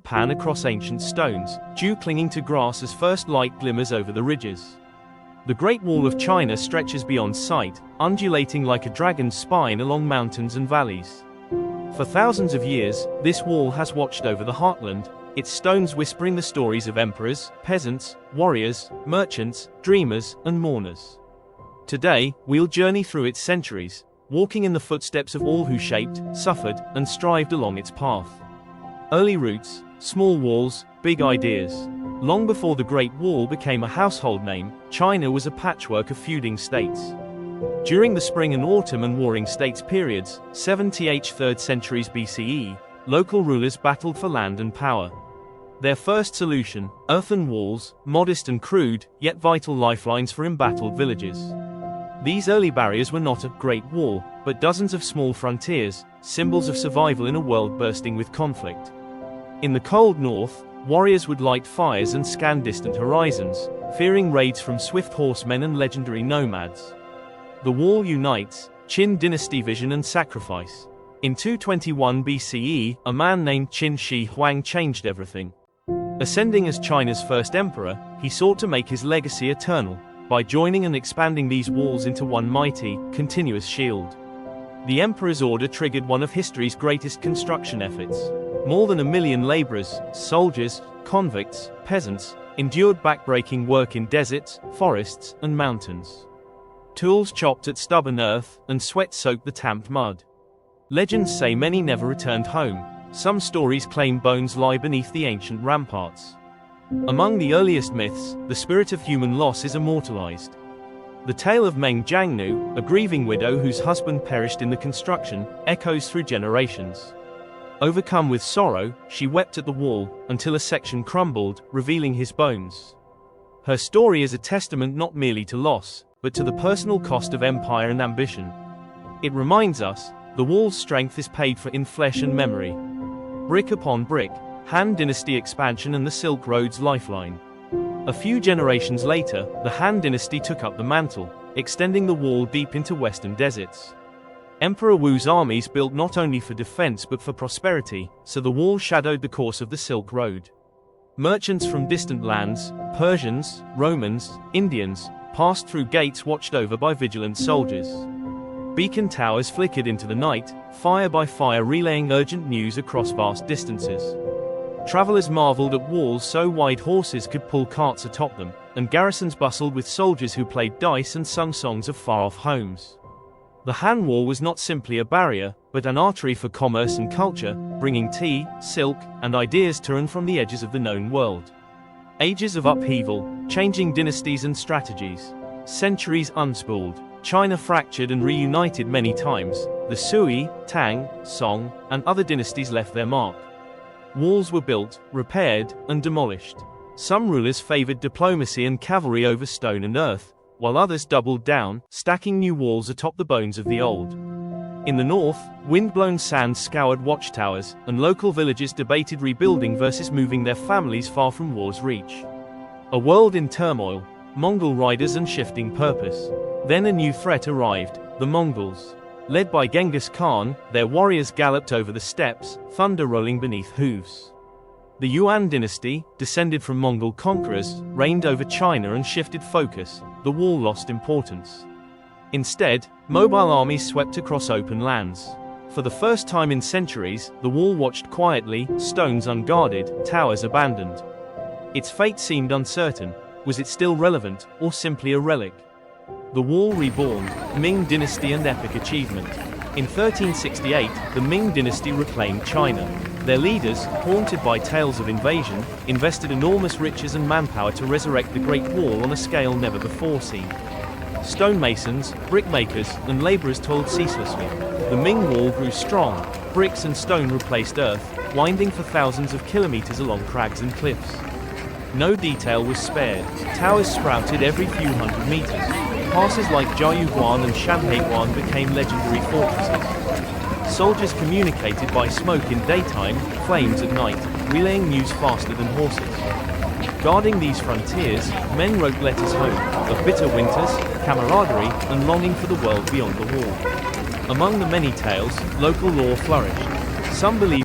pan across ancient stones, dew clinging to grass as first light glimmers over the ridges. The Great Wall of China stretches beyond sight, undulating like a dragon's spine along mountains and valleys. For thousands of years, this wall has watched over the heartland, its stones whispering the stories of emperors, peasants, warriors, merchants, dreamers, and mourners. Today, we'll journey through its centuries, walking in the footsteps of all who shaped, suffered, and strived along its path. Early roots, small walls, big ideas. Long before the Great Wall became a household name, China was a patchwork of feuding states. During the Spring and Autumn and Warring States periods, 7th–3rd centuries BCE, local rulers battled for land and power. Their first solution, earthen walls, modest and crude, yet vital lifelines for embattled villages. These early barriers were not a great wall, but dozens of small frontiers, symbols of survival in a world bursting with conflict. In the cold north, warriors would light fires and scan distant horizons, fearing raids from swift horsemen and legendary nomads. The wall unites Qin dynasty vision and sacrifice. In 221 BCE, a man named Qin Shi Huang changed everything. Ascending as China's first emperor, he sought to make his legacy eternal, by joining and expanding these walls into one mighty, continuous shield. The emperor's order triggered one of history's greatest construction efforts. More than 1 million laborers, soldiers, convicts, peasants, endured backbreaking work in deserts, forests, and mountains. Tools chopped at stubborn earth, and sweat soaked the tamped mud. Legends say many never returned home. Some stories claim bones lie beneath the ancient ramparts. Among the earliest myths, the spirit of human loss is immortalized. The tale of Meng Jiangnu, a grieving widow whose husband perished in the construction, echoes through generations. Overcome with sorrow, she wept at the wall, until a section crumbled, revealing his bones. Her story is a testament not merely to loss, but to the personal cost of empire and ambition. It reminds us, the wall's strength is paid for in flesh and memory. Brick upon brick, Han Dynasty expansion and the Silk Road's lifeline. A few generations later, the Han Dynasty took up the mantle, extending the wall deep into western deserts. Emperor Wu's armies built not only for defense but for prosperity, so the wall shadowed the course of the Silk Road. Merchants from distant lands, Persians, Romans, Indians, passed through gates watched over by vigilant soldiers. Beacon towers flickered into the night, fire by fire relaying urgent news across vast distances. Travelers marveled at walls so wide horses could pull carts atop them, and garrisons bustled with soldiers who played dice and sung songs of far-off homes. The Han Wall was not simply a barrier, but an artery for commerce and culture, bringing tea, silk, and ideas to and from the edges of the known world. Ages of upheaval, changing dynasties and strategies. Centuries unspooled, China fractured and reunited many times. The Sui, Tang, Song, and other dynasties left their mark. Walls were built, repaired, and demolished. Some rulers favored diplomacy and cavalry over stone and earth, while others doubled down, stacking new walls atop the bones of the old. In the north, wind-blown sand scoured watchtowers, and local villages debated rebuilding versus moving their families far from war's reach. A world in turmoil, Mongol riders and shifting purpose. Then a new threat arrived, the Mongols. Led by Genghis Khan, their warriors galloped over the steppes, thunder rolling beneath hooves. The Yuan dynasty, descended from Mongol conquerors, reigned over China and shifted focus. The wall lost importance. Instead, mobile armies swept across open lands. For the first time in centuries, the wall watched quietly, stones unguarded, towers abandoned. Its fate seemed uncertain. Was it still relevant, or simply a relic? The Wall Reborn, Ming Dynasty and Epic Achievement. In 1368, the Ming Dynasty reclaimed China. Their leaders, haunted by tales of invasion, invested enormous riches and manpower to resurrect the Great Wall on a scale never before seen. Stonemasons, brickmakers, and laborers toiled ceaselessly. The Ming Wall grew strong. Bricks and stone replaced earth, winding for thousands of kilometers along crags and cliffs. No detail was spared. Towers sprouted every few hundred meters. Passes like Jiayuguan and Shanhaiguan became legendary fortresses. Soldiers communicated by smoke in daytime, flames at night, relaying news faster than horses. Guarding these frontiers, men wrote letters home, of bitter winters, camaraderie, and longing for the world beyond the wall. Among the many tales, local lore flourished. Some believed